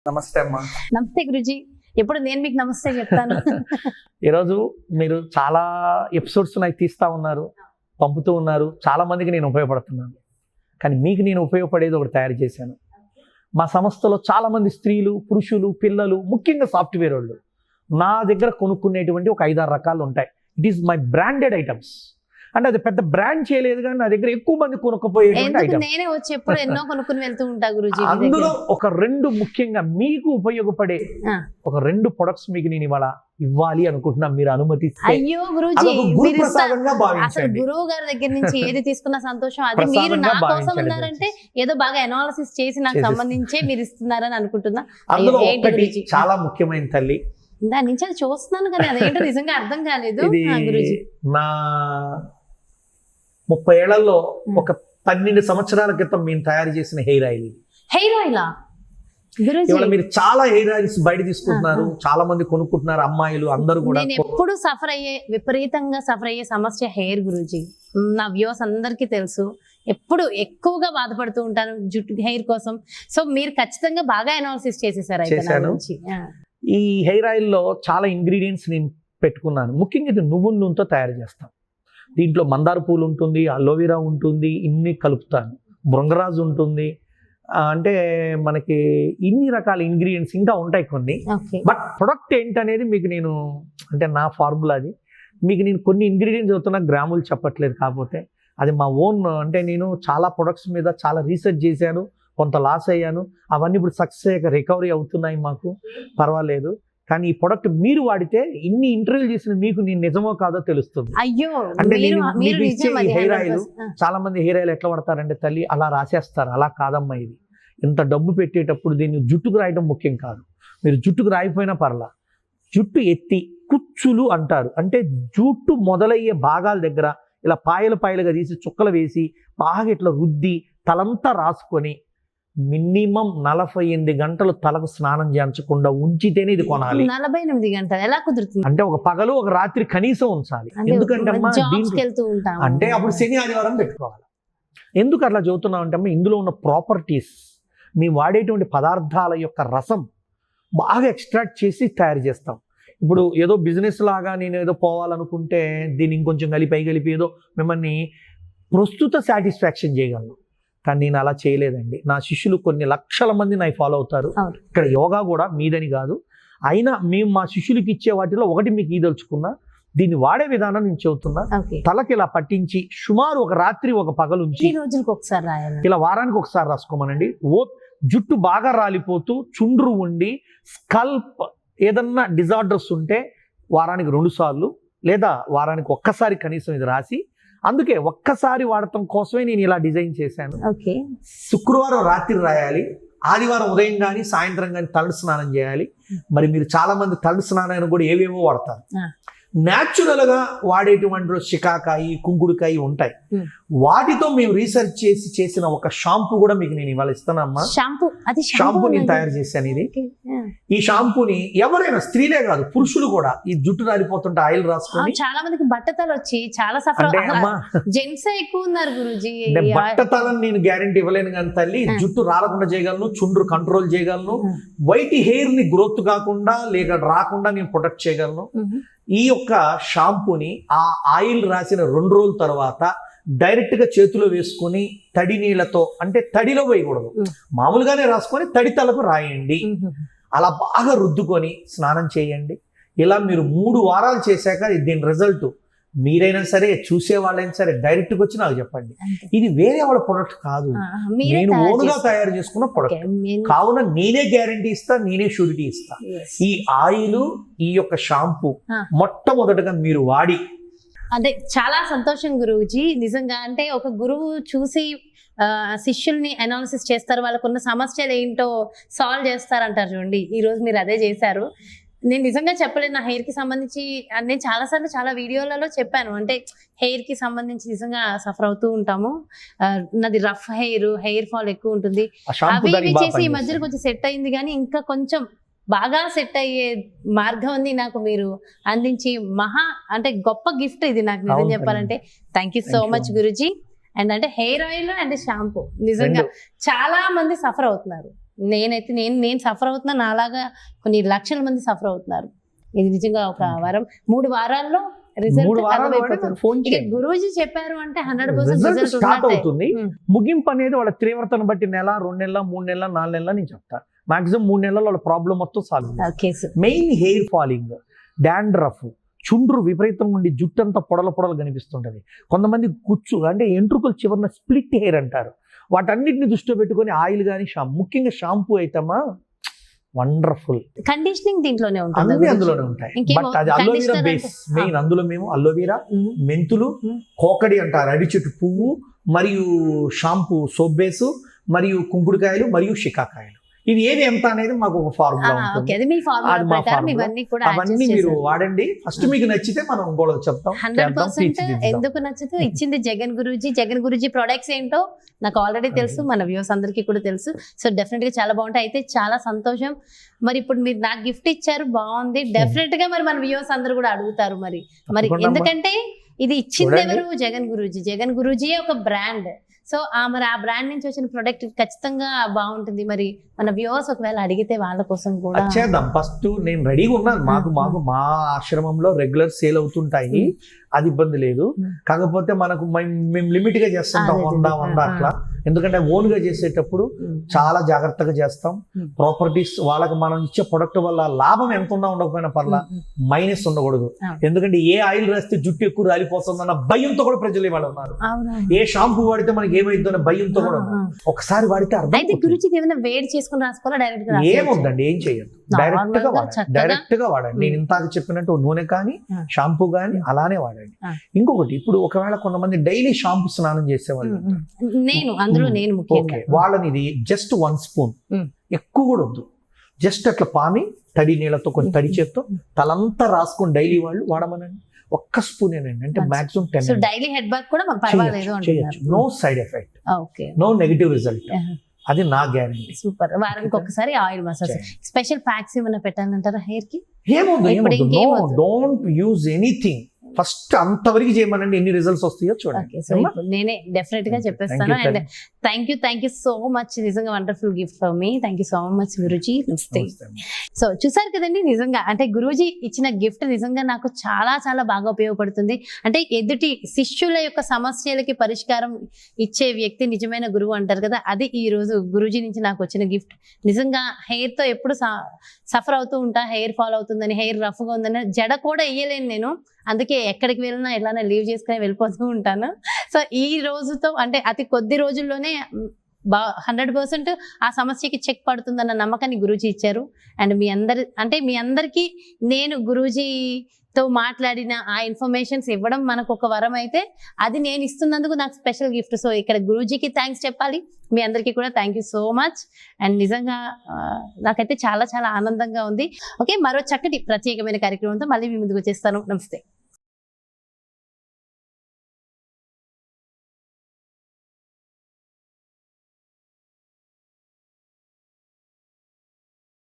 నమస్తే అమ్మా. నమస్తే గురుజీ. ఎప్పుడు నేను మీకు నమస్తే చెప్తాను. ఈరోజు మీరు చాలా ఎపిసోడ్స్ నాకు తీస్తూ ఉన్నారు, పంపుతూ ఉన్నారు. చాలా మందికి నేను ఉపయోగపడుతున్నాను. కానీ మీకు నేను ఉపయోగపడేది ఒకటి తయారు చేశాను. మా సంస్థలో చాలామంది స్త్రీలు, పురుషులు, పిల్లలు, ముఖ్యంగా సాఫ్ట్వేర్ వాళ్ళు నా దగ్గర కొనుక్కునేటువంటి ఒక 5-6 రకాలు ఉంటాయి. It is my branded items. అంటే అది పెద్ద బ్రాండ్ చేయలేదు, కానీ నా దగ్గర ఎక్కువ మంది కొనుక్కపోయేటువంటి ఐటమ్స్. నేనే వచ్చి ఎప్పుడు ఎన్నో కొనుక్కుని వెళ్తూ ఉంటా గురుజీ. అందులో ఒక 2 ముఖ్యంగా మీకు ఉపయోగపడే ఒక 2 ప్రొడక్ట్స్ మీకు నేను ఇవాళ ఇవ్వాలి అనుకుంటున్నా. మీరు అనుమతిస్తే. అయ్యో గురుజీ, అసలు గురువు గారి దగ్గర నుంచి ఏది తీసుకున్న సంతోషం. అది మీరు నా కోసం ఉన్నారంటే ఏదో బాగా అనాలిసిస్ చేసి నాకు సంబంధించే మీరు ఇస్తున్నారని అనుకుంటున్నా. చాలా ముఖ్యమైన తల్లి, దాని నుంచి అది చూస్తున్నాను కానీ అదేంటో నిజంగా అర్థం కాలేదు. గురుజీ, నా 30 ఏళ్లలో ఒక 12 సంవత్సరాల క్రితం మేము తయారు చేసిన హెయిర్ ఆయిల్. హెయిర్ ఆయిలా? ఇవాళ మీరు చాలా హెయిర్ ఆయిల్స్ బయట తీసుకుంటున్నారు, చాలా మంది కొనుక్కుంటున్నారు, అమ్మాయిలు అందరూ కూడా. నేను ఎప్పుడు విపరీతంగా సఫర్ అయ్యే సమస్య హెయిర్ గురుజీ. నా వ్యూస్ అందరికీ తెలుసు. ఎప్పుడు ఎక్కువగా బాధపడుతూ ఉంటాను జుట్టు హెయిర్ కోసం. సో మీరు ఖచ్చితంగా బాగా అనాలిసిస్ చేసేసారు. ఈ హెయిర్ ఆయిల్లో చాలా ఇంగ్రీడియంట్స్ నేను పెట్టుకున్నాను. ముఖ్యంగా ఇది నువ్వుల నూనెతో తయారు చేస్తాం. దీంట్లో మందార పూలు ఉంటుంది, అలోవెరా ఉంటుంది, ఇన్ని కలుపుతాను, బృంగరాజు ఉంటుంది. అంటే మనకి ఇన్ని రకాల ఇంగ్రీడియంట్స్ ఇంకా ఉంటాయి కొన్ని. బట్ ప్రొడక్ట్ ఏంటనేది మీకు నేను, అంటే నా ఫార్ములా అది. మీకు నేను కొన్ని ఇంగ్రీడియంట్స్ అవుతున్నా, గ్రాములు చెప్పట్లేదు. కాకపోతే అది మా ఓన్. అంటే నేను చాలా ప్రొడక్ట్స్ మీద చాలా రీసెర్చ్ చేశాను, కొంత లాస్ అయ్యాను. అవన్నీ ఇప్పుడు సక్సెస్ అయ్యాక రికవరీ అవుతున్నాయి, మాకు పర్వాలేదు. కానీ ఈ ప్రొడక్ట్ మీరు వాడితే ఇన్ని ఇంటర్వ్యూ చేసిన మీకు నేను నిజమో కాదో తెలుస్తుంది. అయ్యో, అంటే మీకు ఇచ్చే ఈ హెయిర్ ఆయిల్, చాలా మంది హెయిర్ ఆయిల్ ఎట్లా వాడతారంటే తల్లి అలా రాసేస్తారు. అలా కాదమ్మా. ఇది ఇంత డబ్బు పెట్టేటప్పుడు దీన్ని జుట్టుకు రాయడం ముఖ్యం కాదు. మీరు జుట్టుకు రాయిపోయినా పర్లా, జుట్టు ఎత్తి కుచ్చులు అంటారు. అంటే జుట్టు మొదలయ్యే భాగాల దగ్గర ఇలా పాయలుగా తీసి చుక్కలు వేసి బాగా ఇట్లా రుద్ది తలంతా రాసుకొని మినిమం 48 గంటలు తలకు స్నానం చేయించకుండా ఉంచితేనే ఇది కొనాలి. 48 గంటలు ఎలా కుదురుతుంది? అంటే ఒక పగలు ఒక రాత్రి కనీసం ఉంచాలి. ఎందుకంటే అంటే అప్పుడు శని ఆదివారం పెట్టుకోవాలి. ఎందుకు అట్లా చెబుతున్నాం అంటే అమ్మ, ఇందులో ఉన్న ప్రాపర్టీస్, మీ వాడేటువంటి పదార్థాల యొక్క రసం బాగా ఎక్స్ట్రాక్ట్ చేసి తయారు చేస్తాం. ఇప్పుడు ఏదో బిజినెస్ లాగా నేను ఏదో పోవాలనుకుంటే దీన్ని ఇంకొంచెం కలిపి ఏదో మిమ్మల్ని ప్రస్తుత సాటిస్ఫాక్షన్ చేయగలను. కానీ నేను అలా చేయలేదండి. నా శిష్యులు కొన్ని లక్షల మంది నాకు ఫాలో అవుతారు. ఇక్కడ యోగా కూడా మీదని కాదు. అయినా మేము మా శిష్యులకి ఇచ్చే వాటిలో ఒకటి మీకు ఈదలుచుకున్నా. దీన్ని వాడే విధానం నేను చెబుతున్నా. తలకి ఇలా పట్టించి సుమారు ఒక రాత్రి ఒక పగలుంచి ఇలా వారానికి ఒకసారి రాసుకోమనండి. జుట్టు బాగా రాలిపోతూ చుండ్రు ఉండి స్కల్ప్ ఏదన్నా డిజార్డర్స్ ఉంటే వారానికి 2 సార్లు లేదా వారానికి ఒక్కసారి కనీసం ఇది రాసి, అందుకే ఒక్కసారి వాడటం కోసమే నేను ఇలా డిజైన్ చేశాను. శుక్రవారం రాత్రి రాయాలి, ఆదివారం ఉదయం కానీ సాయంత్రం కానీ తలడు స్నానం చేయాలి. మరి మీరు చాలా మంది తలడు స్నానాన్ని కూడా ఏవేవో వాడతారు. న్యాచురల్గా వాడేటువంటి షికాకాయి, కుంకుడుకాయి ఉంటాయి. వాటితో మేము రీసెర్చ్ చేసి చేసిన ఒక షాంపూ కూడా మీకు నేను ఇవాళ ఇస్తానమ్మా. షాంపూ నేను తయారు చేశాను. ఇది ఈ షాంపూని ఎవరైనా, స్త్రీలే కాదు పురుషులు కూడా, ఈ జుట్టు రాలిపోతుంటే ఆయిల్ రాసుకొని. చాలా మందికి బట్టతలు వచ్చి చాలా సఫర్ జెంట్స్ ఎక్కువ ఉన్నారు గురుజీ. బట్టతలని నేను గ్యారెంటీ ఇవ్వలేను కానీ తల్లి, జుట్టు రాలకుండా చేయగలను, చుండ్రు కంట్రోల్ చేయగలను, వైట్ హెయిర్ ని గ్రోత్ కాకుండా లేక రాకుండా నేను ప్రొటెక్ట్ చేయగలను. ఈ యొక్క షాంపూని ఆ ఆయిల్ రాసిన 2 రోజుల తర్వాత డైరెక్ట్ గా చేతిలో వేసుకొని తడి నీళ్లతో, అంటే తడిలో వేయకూడదు, మామూలుగానే రాసుకొని తడి తలకు రాయండి. అలా బాగా రుద్దుకొని స్నానం చేయండి. ఇలా మీరు 3 వారాలు చేశాక దీని రిజల్ట్ మీరైనా సరే, చూసే వాళ్ళైనా సరే డైరెక్ట్గా వచ్చి నాకు చెప్పండి. ఇది వేరే వాళ్ళ ప్రొడక్ట్ కాదు, నేను ఓన్గా తయారు చేసుకున్న ప్రొడక్ట్ కావున నేనే గ్యారంటీ ఇస్తా, నేనే షూరిటీ ఇస్తా. ఈ ఆయిల్, ఈ యొక్క షాంపూ మొట్టమొదటిగా మీరు వాడి. అదే చాలా సంతోషం గురువుజీ. నిజంగా అంటే ఒక గురువు చూసి శిష్యుల్ని అనాలిసిస్ చేస్తారు, వాళ్ళకున్న సమస్యలు ఏంటో సాల్వ్ చేస్తారంటారు చూడండి. ఈ రోజు మీరు అదే చేశారు. నేను నిజంగా చెప్పలేను. నా హెయిర్ కి సంబంధించి నేను చాలాసార్లు చాలా వీడియోలలో చెప్పాను. అంటే హెయిర్ కి సంబంధించి నిజంగా సఫర్ అవుతూ ఉంటాము. నాది రఫ్ హెయిర్ ఫాల్ ఎక్కువ ఉంటుంది. అవి ఇవి చేసి ఈ మధ్యలో కొంచెం సెట్ అయింది, కానీ ఇంకా కొంచెం బాగా సెట్ అయ్యే మార్గం ఉంది నాకు మీరు అందించి. అంటే గొప్ప గిఫ్ట్ ఇది నాకు నిజం చెప్పాలంటే. Thank you so much Guruji. And అంటే హెయిర్ ఆయిల్ అండ్ షాంపూ నిజంగా చాలా మంది సఫర్ అవుతున్నారు. నేనైతే నేను సఫర్ అవుతున్నా, నాలాగా కొన్ని లక్షల మంది సఫర్ అవుతున్నారు. ఇది నిజంగా ఒక వరం. 3 వారాల్లో రిజల్ట్ ఫోన్ గురూజీ చెప్పారు అంటే 100% రిజల్ట్ స్టార్ట్ రిజల్ట్ అవుతుంది. ముగింపు అనేది వాళ్ళ తీవ్రతను బట్టి 1 నెల 2 నెలల 3 నెలల 4 నెలల నేను చెప్తాను. మాక్సిమం 3 నెలల్లో వాళ్ళ ప్రాబ్లం మొత్తం solve. Main hair falling, dandruff, చుండ్రు విపరీతంగా ఉండి జుట్టు అంతా పొడలు కనిపిస్తుంటది. కొంతమంది కుచ్చు అంటే ఎంట్రుకలు చివరిన స్ప్లిట్ హెయిర్ అంటారు. వాటన్నిటిని దృష్టిలో పెట్టుకొని ఆయిల్ కానీ ముఖ్యంగా షాంపూ అయితేమా వండర్ఫుల్. కండిషనింగ్ దీంట్లోనే ఉంటుంది, అన్ని అందులోనే ఉంటాయి. బట్ అది అలోవీరా బేస్ మెయిన్. అందులో మేము అలోవీరా, మెంతులు, కోకడి అంటారు అడి చెట్టు పువ్వు, మరియు షాంపూ సోప్ బేసు, మరియు కుంకుడుకాయలు, మరియు షికాకాయలు. ఇది ఏది ఎంత అనేది మాకు ఒక ఫార్ములా ఉంటుంది. అవన్నీ మీరు వాడండి. ఫస్ట్ మీకు నచ్చితే మనం ఇంకోటి చెప్తాం. 100% ఎందుకు నచ్చదు ఇచ్చింది జగన్ గురూజీ ప్రొడక్ట్స్ ఏంటో నాకు ఆల్రెడీ తెలుసు, మన వ్యూవర్స్ అందరికీ కూడా తెలుసు. సో డెఫినెట్ గా చాలా బాగుంటాయి. అయితే చాలా సంతోషం. మరి ఇప్పుడు మీరు నాకు గిఫ్ట్ ఇచ్చారు, బాగుంది. డెఫినెట్ గా మరి మన వ్యూవర్స్ అందరూ కూడా అడుగుతారు మరి ఎందుకంటే ఇది ఇచ్చింది ఎవరు? జగన్ గురూజీ ఒక బ్రాండ్. సో మరి ఆ బ్రాండ్ నుంచి వచ్చిన ప్రొడక్ట్ ఖచ్చితంగా బాగుంటుంది. మరి మన వ్యూవర్స్ ఒకవేళ అడిగితే వాళ్ళ కోసం కూడా చేద్దాం. ఫస్ట్ నేను రెడీగా ఉన్నాను. మాకు మా ఆశ్రమంలో రెగ్యులర్ సేల్ అవుతుంటాయి, అది ఇబ్బంది లేదు. కాకపోతే మనకు మేము లిమిట్ గా చేస్తుంటాం, 100 అట్లా. ఎందుకంటే ఓన్ గా చేసేటప్పుడు చాలా జాగ్రత్తగా చేస్తాం. ప్రాపర్టీస్ వాళ్ళకి మనం ఇచ్చే ప్రొడక్ట్ వల్ల లాభం ఎంత ఉన్నా ఉండకపోయినా పర్లా, మైనస్ ఉండకూడదు. ఎందుకంటే ఏ ఆయిల్ రాస్తే జుట్టు ఎక్కువ రాలిపోతుందన్న భయంతో కూడా ప్రజలు ఇవాళ ఉన్నారు. ఏ షాంపూ వాడితే మనకి ఏమైందో అనే భయంతో కూడా ఒకసారి వాడితే వేడి చేసుకుని రాసుకోవాలా, డైరెక్ట్ గా ఏముందండి, ఏం చేయొద్దు, డైరెక్ట్ గా వాడండి. నేను ఇంతకు చెప్పినట్టు నూనె కానీ షాంపూ కానీ అలానే వాడండి. ఇంకొకటి, ఇప్పుడు ఒకవేళ కొంతమంది డైలీ షాంపూ స్నానం చేసేవాళ్ళు, వాళ్ళని ఇది జస్ట్ 1 స్పూన్, ఎక్కువ కూడా వద్దు, జస్ట్ అట్లా పామి తడి నీళ్ళతో కొంచెం తడి చేత్తో తలంతా రాసుకొని డైలీ వాళ్ళు వాడమనండి. 1 స్పూన్ ఏనండి, అంటే మాక్సిమం 10. డైలీ హెడ్ బాత్ కూడా చేయొచ్చు. No side effect, no negative result. అది నా గ్యారెంటీ. సూపర్. వారానికి ఒకసారి ఆయిల్ మసాజ్. స్పెషల్ ప్యాక్స్ ఏమైనా పెట్టాలంటారా హెయిర్ కి? ఏమొద్దు, డోంట్ యూజ్ ఎనీథింగ్. ఫస్ట్ అంతవరకు చేయమనండి, ఎన్ని రిజల్ట్స్ వస్తాయో చూడండి. నేనే డెఫినెట్ గా చెప్పేస్తాను. And thank you so much. నిజంగా wonderful gift for me. Thank you so much గురూజీ. నమస్తే. సో చూసారు కదండి, నిజంగా అంటే గురూజీ ఇచ్చిన గిఫ్ట్ నిజంగా నాకు చాలా చాలా బాగా ఉపయోగపడుతుంది. అంటే ఎదుటి శిష్యుల యొక్క సమస్యలకి పరిష్కారం ఇచ్చే వ్యక్తి నిజమైన గురువు అంటారు కదా, అది ఈ రోజు గురూజీ నుంచి నాకు వచ్చిన గిఫ్ట్. నిజంగా హెయిర్ తో ఎప్పుడు సఫర్ అవుతూ ఉంటా, హెయిర్ ఫాల్ అవుతుందని, హెయిర్ రఫ్ గా ఉందని, జడ కూడా వేయలేను నేను. అందుకే ఎక్కడికి వెళ్ళినా ఎలానే లీవ్ చేసుకుని వెళ్ళిపోతూ ఉంటాను. సో ఈ రోజుతో అంటే అతి కొద్ది రోజుల్లోనే 100% ఆ సమస్యకి చెక్ పడుతుందన్న నమ్మకాన్ని గురూజీ ఇచ్చారు. అండ్ మీ అందరికీ నేను గురూజీతో మాట్లాడిన ఆ ఇన్ఫర్మేషన్స్ ఇవ్వడం మనకు ఒక వరం అయితే, అది నేను ఇస్తున్నందుకు నాకు స్పెషల్ గిఫ్ట్. సో ఇక్కడ గురూజీకి థ్యాంక్స్ చెప్పాలి, మీ అందరికీ కూడా thank you so much. And నిజంగా నాకైతే చాలా చాలా ఆనందంగా ఉంది. ఓకే, మరో చక్కటి ప్రత్యేకమైన కార్యక్రమంతో మళ్ళీ మీ ముందుకు వచ్చేస్తాను. నమస్తే.